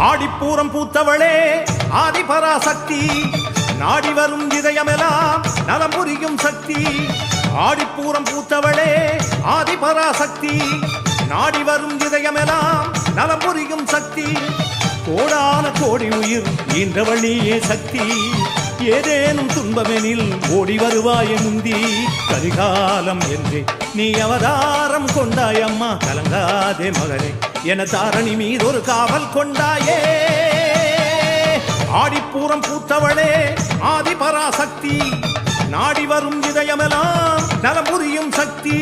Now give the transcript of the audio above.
ஆடிப்பூரம் பூத்தவளே ஆதிபராசக்தி, நாடி வரும் இதயமெல்லாம் நலம் புரியும் சக்தி. ஆடிப்பூரம் பூத்தவளே ஆதிபராசக்தி, நாடி வரும் இதயமெல்லாம் நலம் புரியும் சக்தி. கோடான கோடி உயிர் ஈன்றவழியே சக்தி, ஏதேனும் துன்பமெனில் ஓடி வருவாய முந்தி. கரிகாலம் என்றே நீ அவதாரம் கொண்டாயம்மா, கலங்காதே மகனே என தாரணி மீதொரு காவல் கொண்டாயே. ஆடிப்பூரம் பூத்தவளே ஆதிபராசக்தி, நாடி வரும் இதயமெல்லாம் நலம் புரியும் சக்தி.